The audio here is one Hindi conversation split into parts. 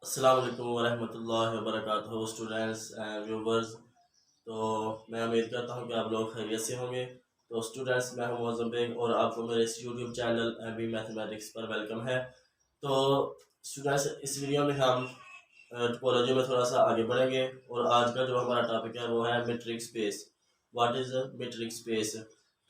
अस्सलाम वालेकुम वरहमतुल्लाहि वबरकातुहू स्टूडेंट्स एंड व्यूवर्स। तो मैं उम्मीद करता हूँ कि आप लोग खैरियत से होंगे। तो स्टूडेंट्स, मैं हूँ मौज़म बेग और आपको मेरे इस यूट्यूब चैनल एमबी मैथमेटिक्स पर वेलकम है। तो स्टूडेंट्स, इस वीडियो में हम टोपोलॉजी में थोड़ा सा आगे बढ़ेंगे और आज का जो हमारा टॉपिक है वो है metric space. What is metric space?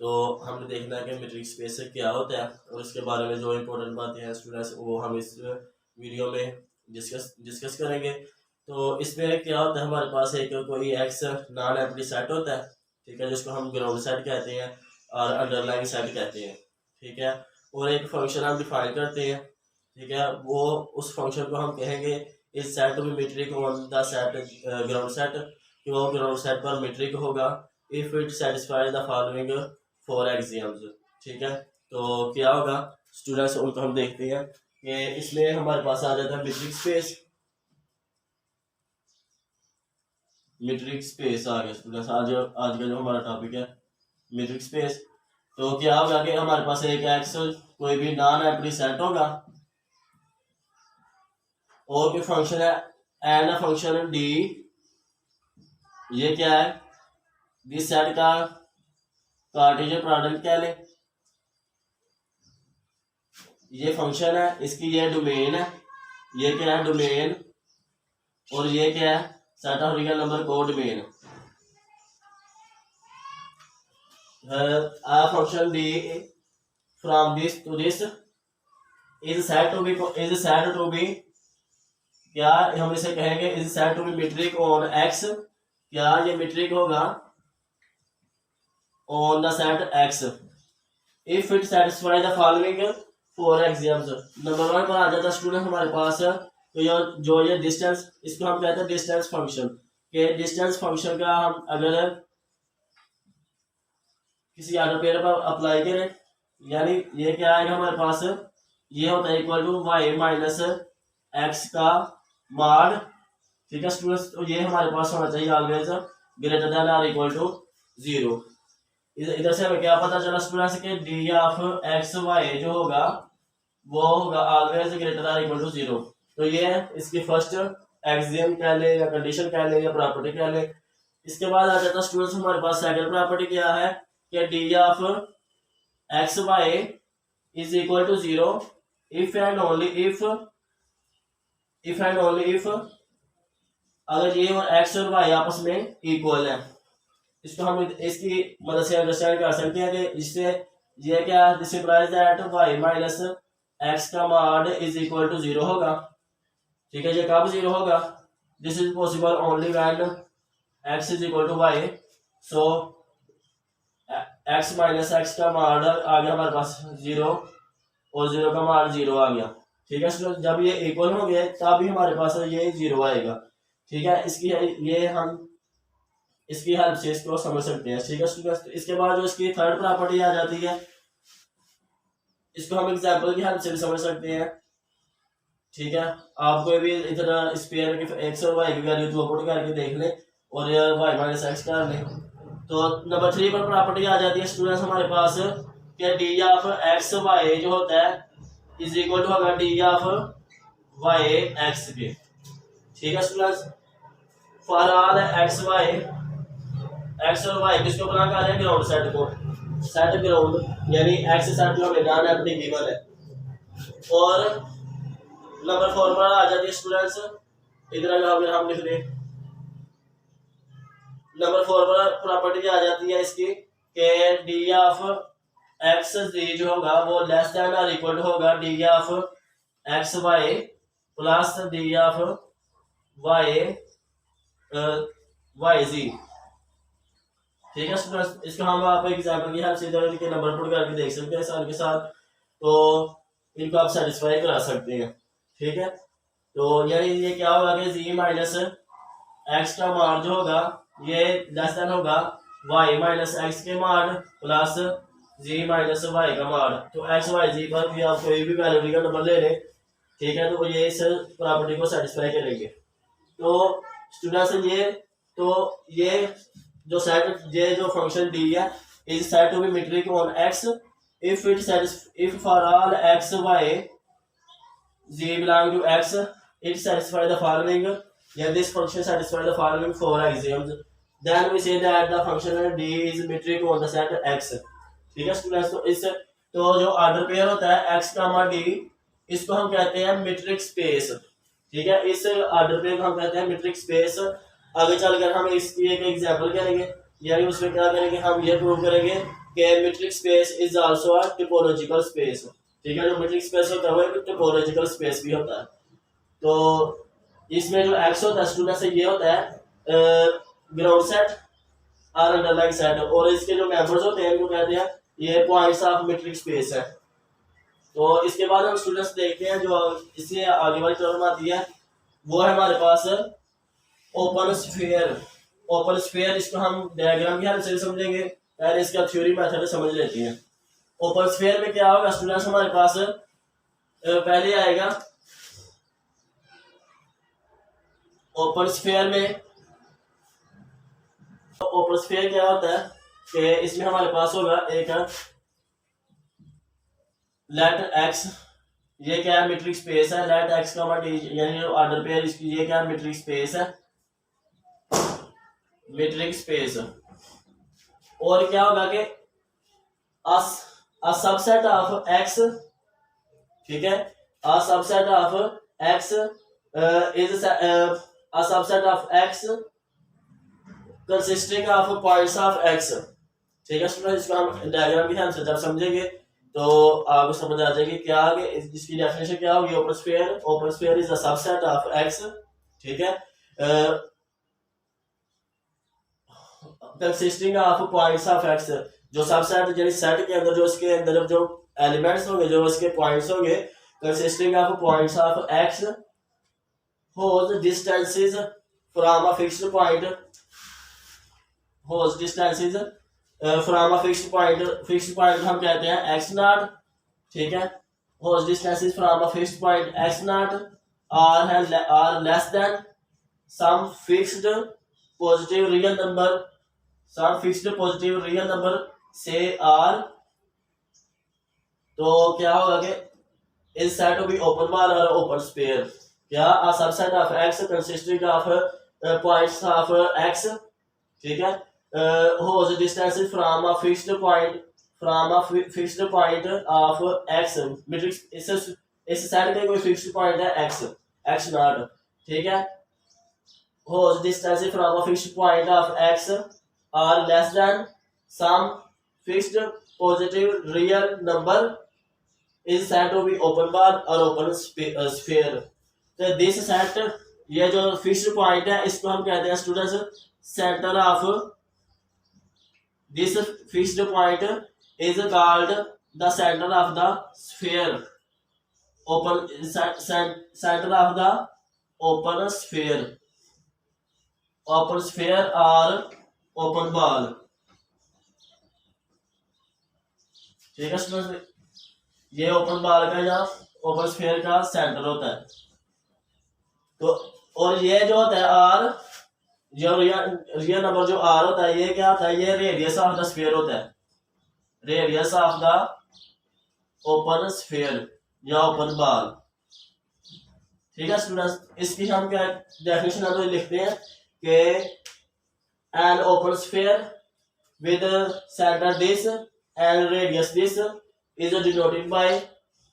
तो हमने देखना है कि मीट्रिक स्पेस क्या होता है और इसके बारे में जो इम्पोर्टेंट बातें हैं स्टूडेंट्स वो हम इस वीडियो में डिस्कस करेंगे। तो इसमें क्या होता है, हमारे पास एक कोई एक्स नॉन एम्प्टी सेट होता है, ठीक है, जिसको हम ग्राउंड सेट कहते हैं और अंडरलाइन सेट कहते हैं, ठीक है। और एक फंक्शन हम डिफाइन करते हैं, ठीक है, वो उस फंक्शन को हम कहेंगे इस सेट में metric on the set ground set, कि वो ग्राउंड सेट पर मीट्रिक होगा if it satisfy the following four axioms, ठीक है। तो क्या होगा स्टूडेंट्स, उनको हम देखते हैं कि इसमें हमारे पास आ जाता है मीट्रिक स्पेस। मीट्रिक स्पेस आ गया स्टूडेंट्स, आज आज का जो हमारा टॉपिक है मीट्रिक स्पेस। तो क्या होगा कि हमारे पास एक एक्स कोई भी नॉन एम्प्टी सेट होगा और कोई फंक्शन है एन फंक्शन डी, ये क्या है, दिस सेट का कार्टेशियन प्रोडक्ट क्या ले, ये फंक्शन है, इसकी ये डोमेन है, ये क्या है डोमेन, और ये क्या है सेट ऑफ रियल नंबर को domain. a function d from this to this is said to be क्या हम इसे कहेंगे is said to be metric on x, क्या ये मीट्रिक होगा on the set x if it satisfy the following four axioms. Number one पर आ जाता है स्टूडेंट हमारे पास, तो ये डिस्टेंस, इसको हम कहते हैं डिस्टेंस फंक्शन, के डिस्टेंस फंक्शन का हम अगर किसी आर्डर पेयर पर अप्लाई करें, यानी ये क्या आएगा हमारे पास, ये होता है equal to y minus x का मॉड, ठीक है स्टूडेंट्स। तो ये हमारे पास होना चाहिए always greater than or equal to zero. इधर से हमें क्या पता चला स्टूडेंट्स के डी ऑफ एक्स वाई जो होगा वो होगा always greater than or equal to zero. तो ये इसकी फर्स्ट एक्सियम कह ले या कंडीशन कह ले या प्रॉपर्टी कह ले। इसके बाद आ जाता है स्टूडेंट्स हमारे पास सेकंड प्रॉपर्टी क्या है कि d of x y is equal to zero if and only if अगर ये और एक्स और वाई आपस में इक्वल है। इसको हम इसकी मदद से अंडरस्टैंड कर सकते हैं कि इससे ये क्या this implies that y minus x का mod is equal to zero होगा, ठीक है। ये कब जीरो होगा, this is possible only when x is equal to y. So x minus x का मॉड आ गया हमारे पास जीरो और जीरो का मॉड जीरो आ गया, ठीक है। जब ये इक्वल हो गए तभी हमारे पास ये जीरो आएगा, ठीक है। ये हम इसकी हेल्प से इसको समझ सकते हैं, ठीक है स्टूडेंट्स। इसके बाद जो इसकी थर्ड प्रॉपर्टी आ जाती है, इसको हम एग्जांपल की हेल्प से भी समझ सकते हैं, ठीक है। आप कोई भी इधर स्पेयर के एक्स और वाई की वैल्यू तो पुट करके देख ले और वाई माइनस एक्स कर ले। तो नंबर थ्री पर प्रॉपर्टी आ जाती है स्टूडेंट्स हमारे पास कि डी ऑफ एक्स वाई जो होता है इज इक्वल टू होगा डी ऑफ वाई एक्स के, ठीक है स्टूडेंट्स। फॉर ऑल एक्स और वाई किसको बना कर रहे हैं, ग्राउंड सेट को, सेट ग्राउंड यानी एक्स सेट जो हमें नॉन एम्प्टी गिवन है। और नंबर फोर पर आ जाती है स्टूडेंट्स, इधर अगर हम लिख लें नंबर फोर पर प्रॉपर्टी आ जाती है इसकी कि डी ऑफ एक्स जी जो होगा वो लेस देन और इक्वल होगा d of x y plus d of y y जी, ठीक है स्टूडेंट्स। इसको हम आप एग्जांपल की हेल्प से इधर इनके नंबर पुट करके देख सकते हैं सर के साथ, तो इनको आप सेटिस्फाई करा सकते हैं, ठीक है। तो यानी ये क्या होगा कि जी माइनस एक्स का मान जो होगा ये लेस देन होगा वाई माइनस एक्स के मान प्लस जी माइनस वाई का मान। तो एक्स वाई जी पर भी आप कोई भी वैल्यू का नंबर ले लें, ठीक है, तो ये इस प्रॉपर्टी को सेटिस्फाई करेंगे। तो स्टूडेंट्स ये जो सेट ये जो फंक्शन डी है is set to be metric on x if for all x y z belong to x it satisfies the following, yeah, this function satisfies the following four axioms, then we say that the function d is metric on the set x. ठीक है स्टूडेंट्स, तो इस तो जो ऑर्डर पेयर होता है x कामा d, इसको हम कहते हैं मीट्रिक स्पेस। ठीक है, इस ऑर्डर पेयर को हम कहते हैं मीट्रिक स्पेस। आगे चलकर हम इसकी एक एग्जांपल करेंगे, यानी उसमें क्या करेंगे, हम ये प्रूव करेंगे कि metric space is also a topological space. ठीक है, जो मीट्रिक स्पेस होता है वो टोपोलॉजिकल स्पेस भी होता है। तो इसमें जो एक्स होता है स्टूडेंट से ये होता है ग्राउंड सेट और अंडरलाइन सेट, और इसके जो मेंबर्स होते हैं इनको कहते हैं ये पॉइंट्स ऑफ मीट्रिक स्पेस है। तो इसके बाद हम स्टूडेंट्स देखते हैं जो इससे आगे वाली टर्म आती है, वो है हमारे पास ओपन स्फीयर। ओपन स्फीयर इसको हम डायग्राम की हेल्प से समझेंगे, पहले इसका थ्योरी मेथड समझ लेते हैं। ओपन स्फीयर में क्या होगा स्टूडेंट्स, हमारे पास पहले आएगा ओपन स्फीयर में, ओपन स्फीयर क्या होता है कि इसमें हमारे पास होगा एक लेट एक्स, ये क्या है मीट्रिक स्पेस है, लेट एक्स का यानी जो ऑर्डर पेयर इसकी ये क्या है मीट्रिक स्पेस है, मीट्रिक स्पेस। और क्या होगा कि a subset of x, ठीक है, a subset of x is a subset of x consisting of points of x। ठीक है स्टूडेंट, इसको हम डायग्राम की हेल्प से जब समझेंगे तो आपको समझ आ जाएगी क्या आगे इसकी डेफिनेशन क्या होगी। Open sphere, open sphere is a subset of x, ठीक है, consisting of points of x, जो सबसेट यानी सेट के अंदर जो इसके अंदर जो एलिमेंट्स होंगे, जो इसके पॉइंट्स होंगे, consisting of points of x whose distances from a fixed point, whose distances from a fixed point, fixed point हम कहते हैं x naught। ठीक है, whose distances from a fixed point x naught are less than some fixed positive real number, some fixed positive real number say r। तो क्या होगा कि is said to be open bar or open sphere, क्या a subset of x consisting of points of x, ठीक है, whose distances from a fixed point, from a fixed point of x, metric इस सेट का कोई फिक्स्ड पॉइंट है x, x नॉट, ठीक है, whose distances from a fixed point of x are less than some fixed positive real number is said to be open bar or open sphere। तो दिस सेट, ये जो फिक्स्ड पॉइंट है इसको हम कहते हैं students centre of, this fixed point is called the centre of the sphere, open centre of the open sphere, open sphere और ओपन बॉल। ठीक है स्टूडेंट्स, ये ओपन बॉल का या ओपन स्फीयर का सेंटर होता है। तो और ये जो होता है आर, जो रियल नंबर जो आर होता है ये क्या होता है, ये रेडियस ऑफ द स्फीयर होता है, radius of the open sphere या ओपन बॉल। ठीक है स्टूडेंट्स, इसकी हम क्या डेफिनेशन हम लिखते हैं कि N open sphere with centre this and radius this is denoted by,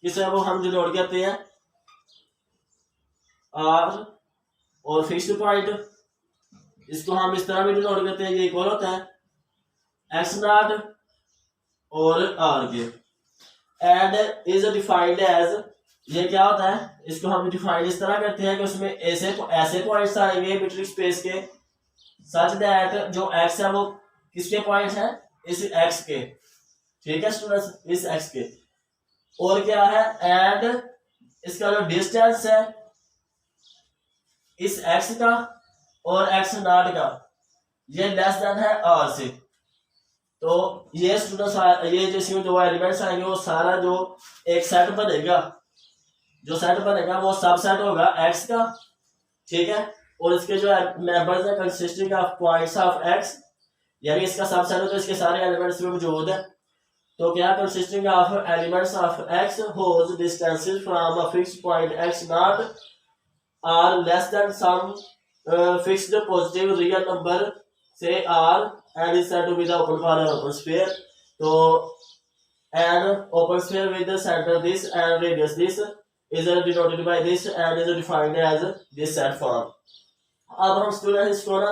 किसे वो हम डिनोट करते हैं आर, और फिक्स्ड पॉइंट इसको हम इस तरह भी डिनोट करते हैं, ये इक्वल होता है एक्स नॉट और आर के, एंड इज डिफाइंड एज, ये क्या होता है इसको हम डिफाइंड इस तरह करते हैं कि उसमें ऐसे पॉइंट्स आएंगे मीट्रिक स्पेस के सच दैट जो एक्स है वो किसके पॉइंट्स हैं, इस एक्स के। ठीक है स्टूडेंट्स, इस एक्स के, और क्या है एंड इसका जो डिस्टेंस है इस x का और x नॉट का, ये लेस देन है r से। तो ये स्टूडेंट्स, ये जैसे दो एलिमेंट्स आएंगे वो सारा जो एक सेट बनेगा, जो सेट बनेगा वो सबसेट होगा x का, ठीक है, और इसके जो मेंबर्स है consisting of points of x, यानी इसका सबसेट हो तो इसके सारे एलिमेंट्स में मौजूद है। तो क्या consisting of elements of x whose distances from a fixed point x naught are less than some fixed positive real number से r and is said to be the open for an open sphere. तो an open sphere with the center this and radius this is denoted by this and is defined as this set form। अब हम स्टूडेंट इसको ना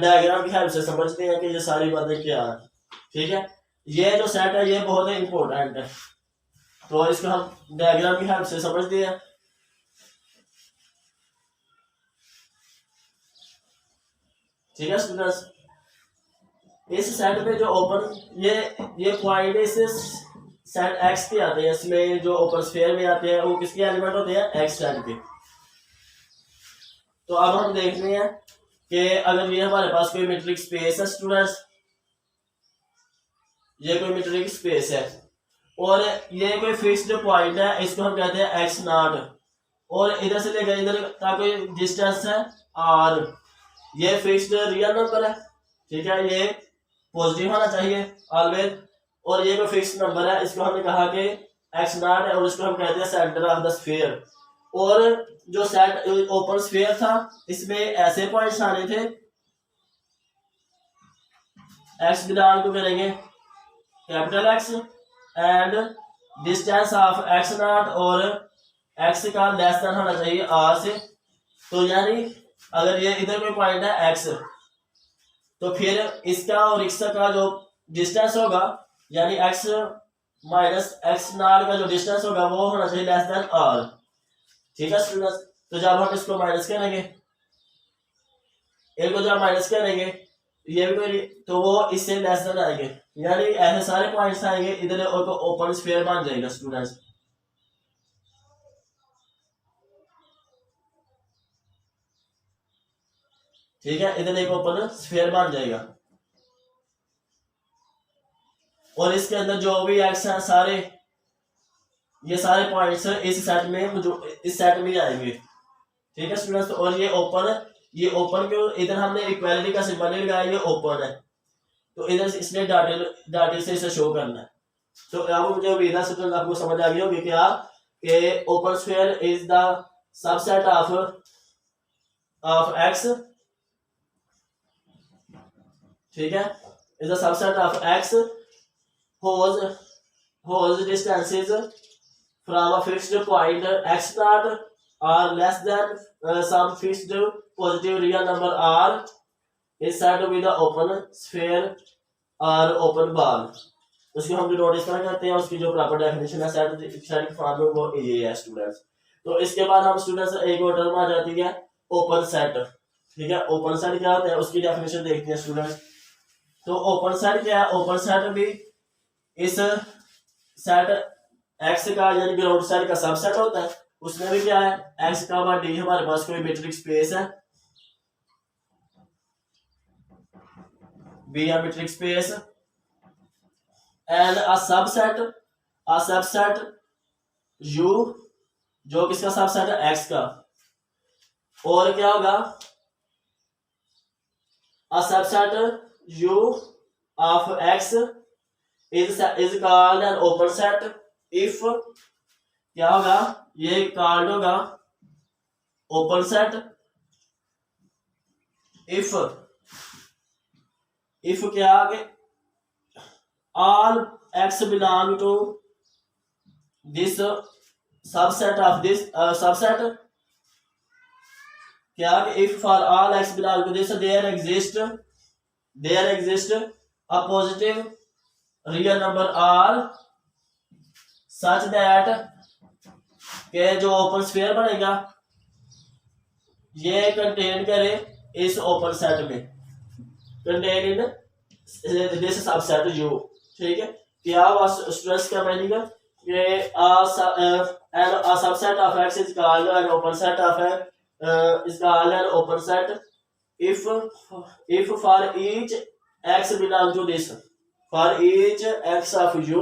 डायग्राम की हेल्प से समझते हैं कि ये सारी बातें क्या है। ठीक है, ये जो सेट है ये बहुत ही इंपॉर्टेंट है, तो इसको हम डायग्राम की हेल्प से समझते हैं। ठीक है स्टूडेंट्स, इस सेट में जो ओपन ये पॉइंट इस सेट एक्स के आते हैं, इसमें जो ओपन स्फीयर में आते हैं वो किसके एलिमेंट होते हैं, एक्स सेट के। तो अब हम देखते हैं कि अगर ये हमारे पास कोई मीट्रिक स्पेस है स्टूडेंट्स, ये कोई मीट्रिक स्पेस है और ये कोई फिक्स्ड पॉइंट है, इसको हम कहते हैं एक्स नॉट, और इधर से लेकर इधर का कोई डिस्टेंस है आर, ये फिक्स्ड रियल नंबर है। ठीक है, ये पॉजिटिव होना चाहिए ऑलवेज, और ये कोई फिक्स नंबर है, इसको हमने कहा कि एक्स नॉट है और इसको हम कहते हैं सेंटर ऑफ द स्फीयर। और जो सेट ओपन स्फीयर था इसमें ऐसे पॉइंट्स आने थे, एक्स बिलोंग टू करेंगे capital x and distance of x not और एक्स का लेस देन होना चाहिए आर से। तो यानी अगर ये इधर कोई पॉइंट है एक्स, तो फिर इसका और इसका का जो डिस्टेंस होगा यानी x माइनस एक्स नॉट का जो डिस्टेंस होगा वो होना चाहिए लेस देन r। ठीक है स्टूडेंट्स, तो जब हम इसको माइनस करेंगे, एक को जब माइनस करेंगे ये भी तो वो इससे लेस देन आएंगे, यानी ऐसे सारे पॉइंट्स आएंगे, इधर ओपन स्फीयर बन जाएगा स्टूडेंट्स। ठीक है, इधर एक ओपन स्फीयर बन जाएगा और इसके अंदर जो भी एक्स है सारे ये सारे पॉइंट्स इस सेट में आएंगे। ठीक है स्टूडेंट्स, और ये ओपन क्यों, इधर हमने इक्वालिटी का सिंबल लगाया, ये ओपन है तो इधर इसने डाटे से इसे शो करना है। तो अब मुझे उम्मीद है स्टूडेंट आपको समझ आ गई होगी क्या कि open sphere is the subset of x. ठीक है, is the subset of x whose distances from a fixed point x naught are less than some fixed positive real number r is said to be the open sphere or open ball। उसकी हम जो नोटिस करते हैं उसकी जो प्रॉपर डेफिनेशन है सेट फॉर्म में वो ये है स्टूडेंट्स। तो इसके बाद हम स्टूडेंट्स एक और टर्म आ जाती है ओपन सेट। ठीक है, ओपन सेट क्या होता है उसकी डेफिनेशन देखते हैं स्टूडेंट्स। तो ओपन सेट क्या है, ओपन सेट भी इस सेट एक्स का यानी ग्राउंड सेट का सबसेट होता है, उसमें भी क्या है एक्स का बार डी, हमारे पास कोई मीट्रिक स्पेस है बी या metric space and a subset you जो किसका सबसेट है एक्स का, और क्या होगा a subset you of x is called an open set if क्या होगा, ये कॉल्ड होगा ओपन सेट if क्या आगे all x belong to this subset of this subset क्या if for all x belong to this there exist a positive real number r such that के जो ओपन स्फीयर बनेगा ये कंटेन करे इस ओपन सेट में, contain in this subset u. ठीक है, क्या स्ट्रेस क्या बनेगा कि a subset of x is called an open set of is called an open set if for each x belong to this for each x of u।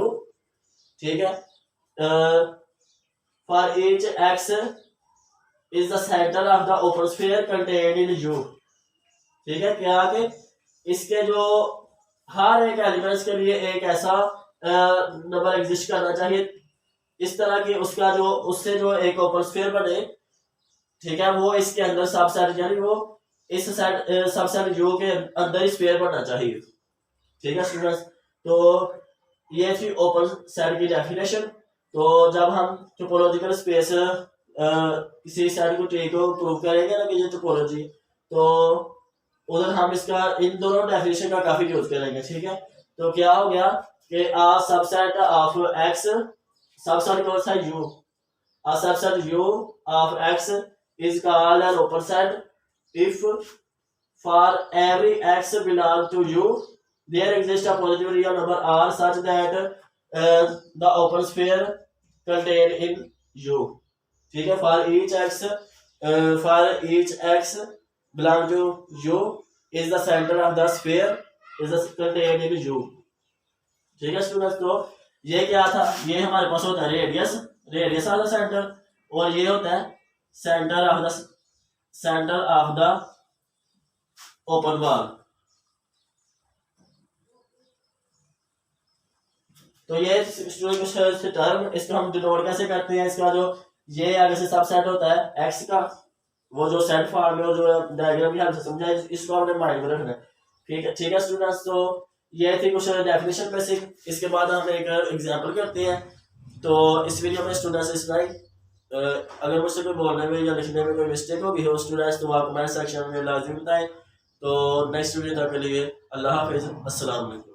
ठीक है, for each x is the center of the open sphere contained in u। ठीक है, क्या कि इसके जो हर एक एलिमेंट्स के लिए एक ऐसा नंबर एग्जिस्ट करना चाहिए इस तरह की उसका जो उससे जो एक ओपन स्फीयर बने ठीक है, वो इसके अंदर सबसेट यानी वो इस सेट सबसेट यू के अंदर ही स्फीयर बनना चाहिए। ठीक है स्टूडेंट्स, तो ये थी ओपन सेट की डेफिनेशन। तो जब हम टोपोलॉजिकल स्पेस किसी सेट को ट्री को प्रूव करेंगे ना कि ये टोपोलॉजी, तो उधर हम इसका इन दोनों डेफिनेशन का काफी यूज करेंगे। ठीक है, तो क्या हो गया कि आ सबसेट ऑफ एक्स, सबसेट कौन सा you, a subset u of x is called an open set if for every x belong to u there exists a positive real number r such that the open sphere contained in u। ठीक है, for each x belong to u is the center of the sphere is contained in u। ठीक है स्टूडेंट्स, तो ये क्या था, ये हमारे पास होता है radius, radius of the centre, और ये होता है centre of the open wall. तो ये स्टूडेंट टर्म, इसको हम डिनोट कैसे करते हैं, इसका जो ये आगे से सबसेट होता है एक्स का, वो जो सेट फॉर्म में जो डायग्राम की हेल्प से समझा है, इसको हमने माइंड में रखना है। ठीक है स्टूडेंट्स, तो ये थी कुछ डेफिनेशन बेसिक। इसके बाद हम एक एग्जांपल करते हैं। तो इस वीडियो में स्टूडेंट्स इतना ही। अगर मुझसे कोई बोलने में या लिखने में कोई मिस्टेक होगी हो स्टूडेंट्स, तो आप कमेंट सेक्शन में लाजिम बताएं। तो नेक्स्ट वीडियो तक के लिए अल्लाह हाफिज़, अस्सलाम वालेकुम।